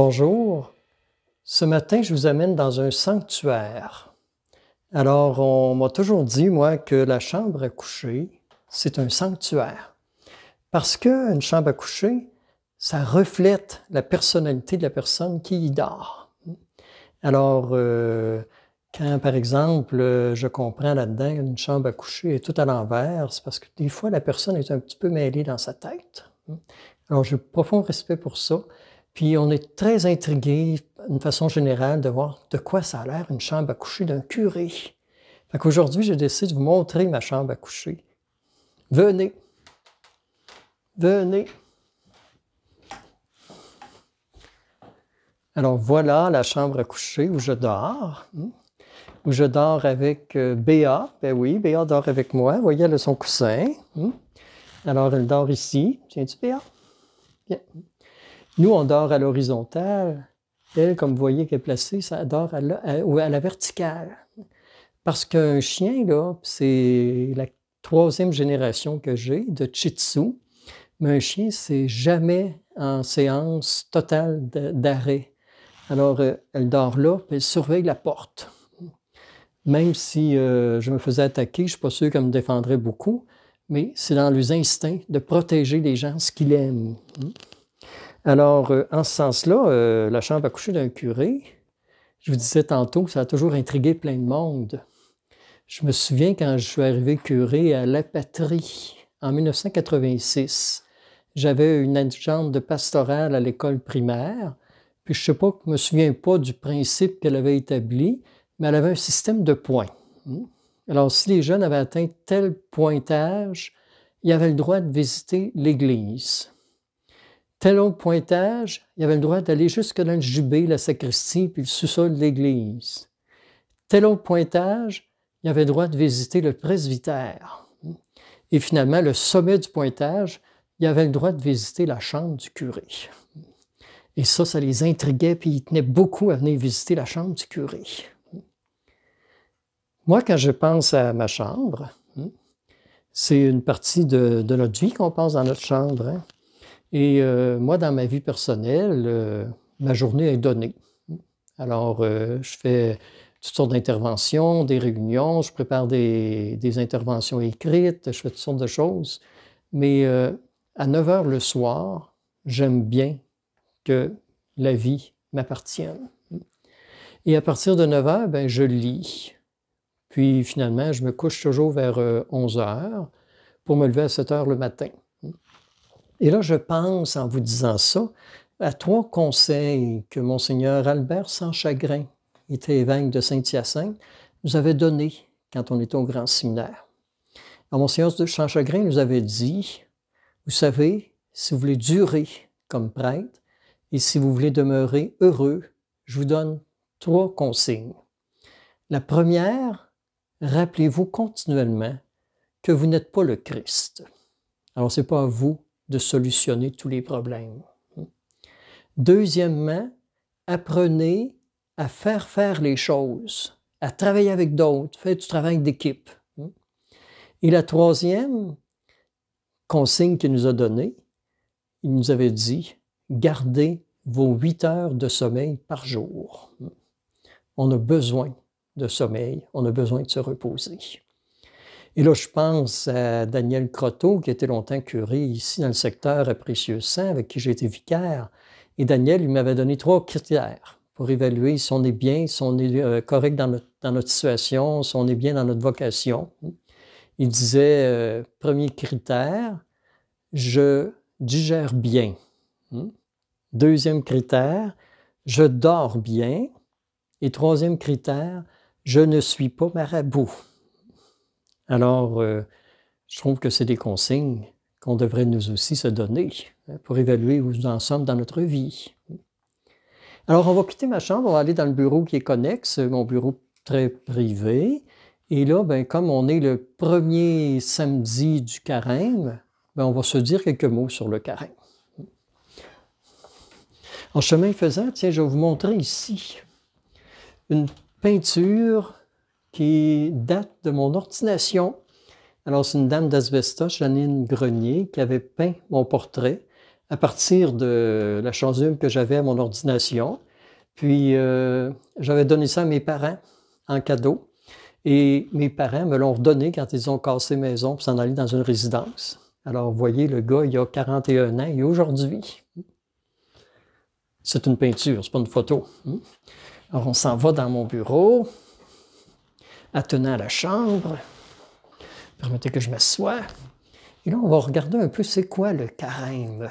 Bonjour. Ce matin, je vous amène dans un sanctuaire. Alors, on m'a toujours dit, moi, que la chambre à coucher, c'est un sanctuaire. Parce qu'une chambre à coucher, ça reflète la personnalité de la personne qui y dort. Alors, quand, par exemple, je comprends là-dedans qu'une chambre à coucher est tout à l'envers, c'est parce que des fois, la personne est un petit peu mêlée dans sa tête. Alors, j'ai profond respect pour ça. Puis, on est très intrigué, d'une façon générale, de voir de quoi ça a l'air une chambre à coucher d'un curé. Fait qu'aujourd'hui, j'ai décidé de vous montrer ma chambre à coucher. Venez. Venez. Alors, voilà la chambre à coucher où je dors. Où je dors avec Béa. Ben oui, Béa dort avec moi. Vous voyez, elle a son coussin. Alors, elle dort ici. Tiens-tu, Béa? Bien. Nous, on dort à l'horizontale. Elle, comme vous voyez qu'elle est placée, ça dort à la verticale. Parce qu'un chien, là, c'est la 3e génération que j'ai de Shih Tzu. Mais un chien, c'est jamais en séance totale d'arrêt. Alors, elle dort là, puis elle surveille la porte. Même si je me faisais attaquer, je ne suis pas sûr qu'elle me défendrait beaucoup, mais c'est dans les instincts de protéger les gens, ce qu'il aime. Alors, en ce sens-là, la chambre à coucher d'un curé, je vous disais tantôt que ça a toujours intrigué plein de monde. Je me souviens quand je suis arrivé curé à La Patrie, en 1986, j'avais une adjointe de pastorale à l'école primaire, puis je ne sais pas, je ne me souviens pas du principe qu'elle avait établi, mais elle avait un système de points. Alors, si les jeunes avaient atteint tel pointage, ils avaient le droit de visiter l'église. Tel autre pointage, il avait le droit d'aller jusque dans le jubé, la sacristie, puis le sous-sol de l'église. Tel autre pointage, il avait le droit de visiter le presbytère. Et finalement, le sommet du pointage, il avait le droit de visiter la chambre du curé. Et ça les intriguait, puis ils tenaient beaucoup à venir visiter la chambre du curé. Moi, quand je pense à ma chambre, c'est une partie de notre vie qu'on passe dans notre chambre. Et moi, dans ma vie personnelle, ma journée est donnée. Alors, je fais toutes sortes d'interventions, des réunions, je prépare des interventions écrites, je fais toutes sortes de choses. Mais à 9 h le soir, j'aime bien que la vie m'appartienne. Et à partir de 9 h, ben, je lis. Puis finalement, je me couche toujours vers 11 h pour me lever à 7 h le matin. Et là, je pense, en vous disant ça, à 3 conseils que Monseigneur Albert Sanchagrin, qui était évêque de Saint-Hyacinthe, nous avait donnés quand on était au grand séminaire. Alors, Monseigneur Sanchagrin nous avait dit, vous savez, si vous voulez durer comme prêtre et si vous voulez demeurer heureux, je vous donne 3 consignes. La première, rappelez-vous continuellement que vous n'êtes pas le Christ. Alors, ce n'est pas à vous de solutionner tous les problèmes. Deuxièmement, apprenez à faire les choses, à travailler avec d'autres, faites du travail d'équipe. Et la 3e consigne qu'il nous a donnée, il nous avait dit, gardez vos 8 heures de sommeil par jour. On a besoin de sommeil, on a besoin de se reposer. Et là, je pense à Daniel Croteau, qui était longtemps curé ici dans le secteur à Précieux-Sang, avec qui j'ai été vicaire. Et Daniel, il m'avait donné 3 critères pour évaluer si on est bien, si on est correct dans notre situation, si on est bien dans notre vocation. Il disait, premier critère, je digère bien. Deuxième critère, je dors bien. Et 3e critère, je ne suis pas marabout. Alors, je trouve que c'est des consignes qu'on devrait nous aussi se donner pour évaluer où nous en sommes dans notre vie. Alors, on va quitter ma chambre, on va aller dans le bureau qui est connexe, mon bureau très privé. Et là, ben, comme on est le premier samedi du carême, ben, on va se dire quelques mots sur le carême. En chemin faisant, tiens, je vais vous montrer ici une peinture qui date de mon ordination. Alors, c'est une dame d'Asbestos, Janine Grenier, qui avait peint mon portrait à partir de la chasuble que j'avais à mon ordination. Puis, j'avais donné ça à mes parents en cadeau. Et mes parents me l'ont redonné quand ils ont cassé maison pour s'en aller dans une résidence. Alors, vous voyez, le gars, il a 41 ans et aujourd'hui, c'est une peinture, c'est pas une photo. Alors, on s'en va dans mon bureau, attenant à la chambre. Permettez que je m'assoie. Et là, on va regarder un peu c'est quoi le carême.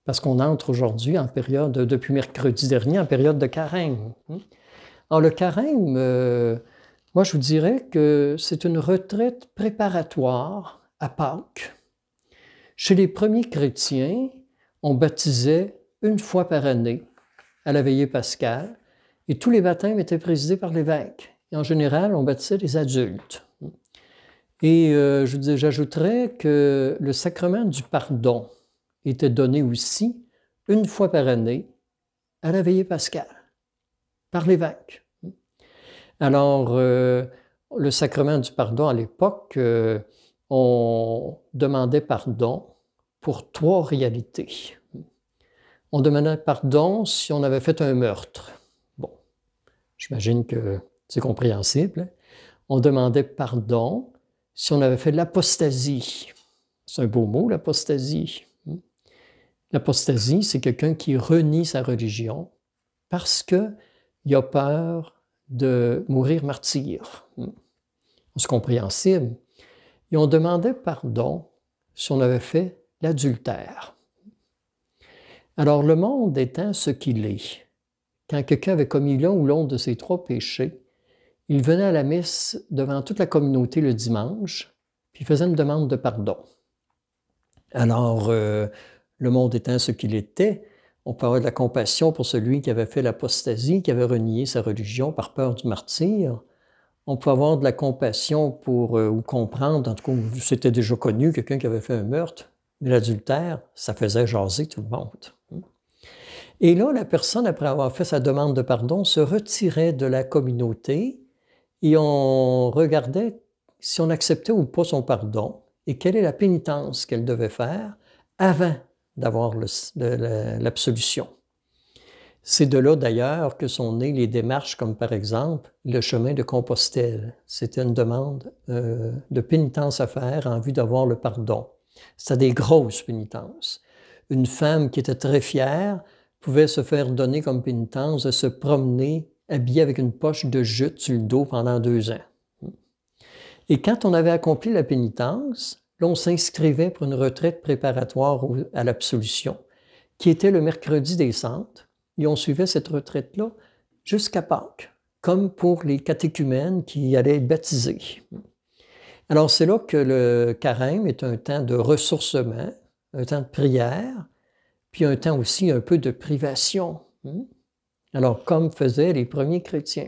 Parce qu'on entre aujourd'hui en période, depuis mercredi dernier, en période de carême. Alors, le carême, moi, je vous dirais que c'est une retraite préparatoire à Pâques. Chez les premiers chrétiens, on baptisait une fois par année à la veillée pascale et tous les baptêmes étaient présidés par l'évêque. Et en général, on baptisait les adultes. Et j'ajouterais que le sacrement du pardon était donné aussi une fois par année à la veillée pascale par l'évêque. Alors, le sacrement du pardon à l'époque, on demandait pardon pour 3 réalités. On demandait pardon si on avait fait un meurtre. Bon, j'imagine que c'est compréhensible. On demandait pardon si on avait fait de l'apostasie. C'est un beau mot, l'apostasie. L'apostasie, c'est quelqu'un qui renie sa religion parce qu'il a peur de mourir martyr. C'est compréhensible. Et on demandait pardon si on avait fait l'adultère. Alors, le monde étant ce qu'il est, quand quelqu'un avait commis l'un ou l'autre de ces 3 péchés, il venait à la messe devant toute la communauté le dimanche, puis il faisait une demande de pardon. Alors, le monde étant ce qu'il était, on peut avoir de la compassion pour celui qui avait fait l'apostasie, qui avait renié sa religion par peur du martyre. On peut avoir de la compassion pour, ou comprendre, en tout cas, c'était déjà connu, quelqu'un qui avait fait un meurtre, mais l'adultère, ça faisait jaser tout le monde. Et là, la personne, après avoir fait sa demande de pardon, se retirait de la communauté et on regardait si on acceptait ou pas son pardon et quelle est la pénitence qu'elle devait faire avant d'avoir l'absolution. C'est de là d'ailleurs que sont nées les démarches comme par exemple le chemin de Compostelle. C'était une demande de pénitence à faire en vue d'avoir le pardon. C'était des grosses pénitences. Une femme qui était très fière pouvait se faire donner comme pénitence de se promener habillée avec une poche de jute sur le dos pendant 2 ans. Et quand on avait accompli la pénitence, là, on s'inscrivait pour une retraite préparatoire à l'absolution, qui était le mercredi des Cendres, et on suivait cette retraite-là jusqu'à Pâques, comme pour les catéchumènes qui allaient être baptisés. Alors, c'est là que le carême est un temps de ressourcement, un temps de prière, puis un temps aussi un peu de privation. Alors, comme faisaient les premiers chrétiens.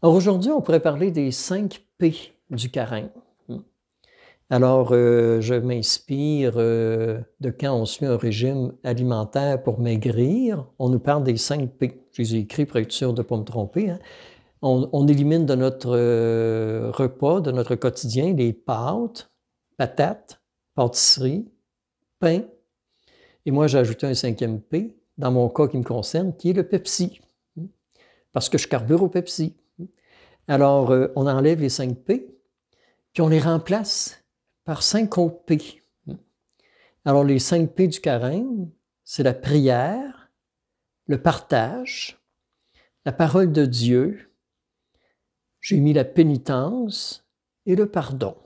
Alors, aujourd'hui, on pourrait parler des 5 P du carême. Alors, je m'inspire de quand on suit un régime alimentaire pour maigrir. On nous parle des 5 P. Je les ai écrits pour être sûr de ne pas me tromper. On élimine de notre repas, de notre quotidien, les pâtes, patates, pâtisseries, pain. Et moi, j'ai ajouté un 5e P, dans mon cas qui me concerne, qui est le Pepsi. Parce que je carbure au Pepsi. Alors, on enlève les 5 P, puis on les remplace par 5 autres P. Alors, les 5 P du carême, c'est la prière, le partage, la parole de Dieu, j'ai mis la pénitence et le pardon.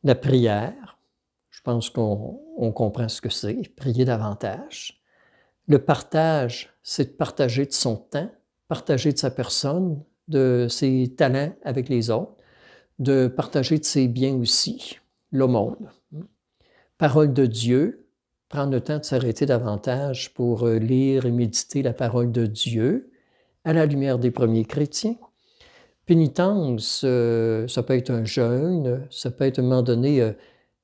La prière, je pense qu'on comprend ce que c'est, prier davantage. Le partage, c'est de partager de son temps, partager de sa personne, de ses talents avec les autres, de partager de ses biens aussi, le monde. Parole de Dieu, prendre le temps de s'arrêter davantage pour lire et méditer la parole de Dieu à la lumière des premiers chrétiens. Pénitence, ça peut être un jeûne, ça peut être à un moment donné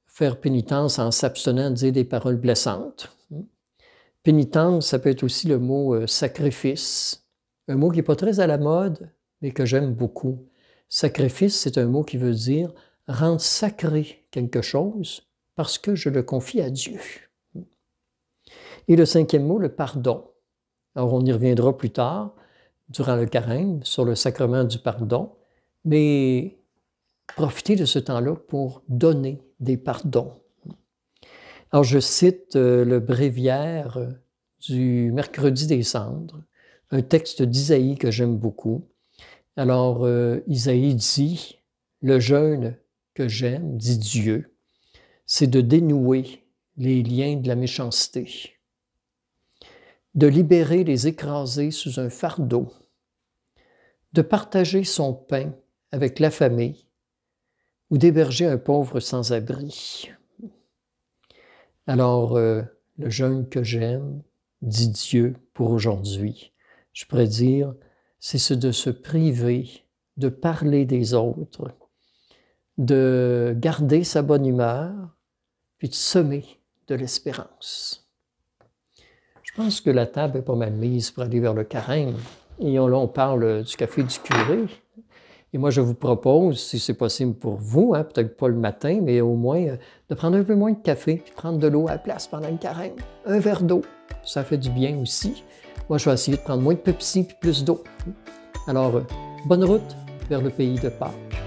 faire pénitence en s'abstenant de dire des paroles blessantes. Pénitence, ça peut être aussi le mot sacrifice, un mot qui n'est pas très à la mode, mais que j'aime beaucoup. Sacrifice, c'est un mot qui veut dire rendre sacré quelque chose parce que je le confie à Dieu. Et le cinquième mot, le pardon. Alors, on y reviendra plus tard, durant le carême, sur le sacrement du pardon, mais profitez de ce temps-là pour donner des pardons. Alors, je cite le bréviaire du Mercredi des Cendres, un texte d'Isaïe que j'aime beaucoup. Alors, Isaïe dit, « Le jeûne que j'aime, dit Dieu, c'est de dénouer les liens de la méchanceté, de libérer les écrasés sous un fardeau, de partager son pain avec l'affamé ou d'héberger un pauvre sans-abri. » Alors, le jeûne que j'aime, dit Dieu pour aujourd'hui, je pourrais dire, c'est de se priver, de parler des autres, de garder sa bonne humeur, puis de semer de l'espérance. Je pense que la table est pas mal mise pour aller vers le carême. Et là, on parle du café du curé. Et moi, je vous propose, si c'est possible pour vous, peut-être pas le matin, mais au moins de prendre un peu moins de café, puis prendre de l'eau à la place pendant le carême. Un verre d'eau, ça fait du bien aussi. Moi, je vais essayer de prendre moins de Pepsi puis plus d'eau. Alors, bonne route vers le pays de Pâques.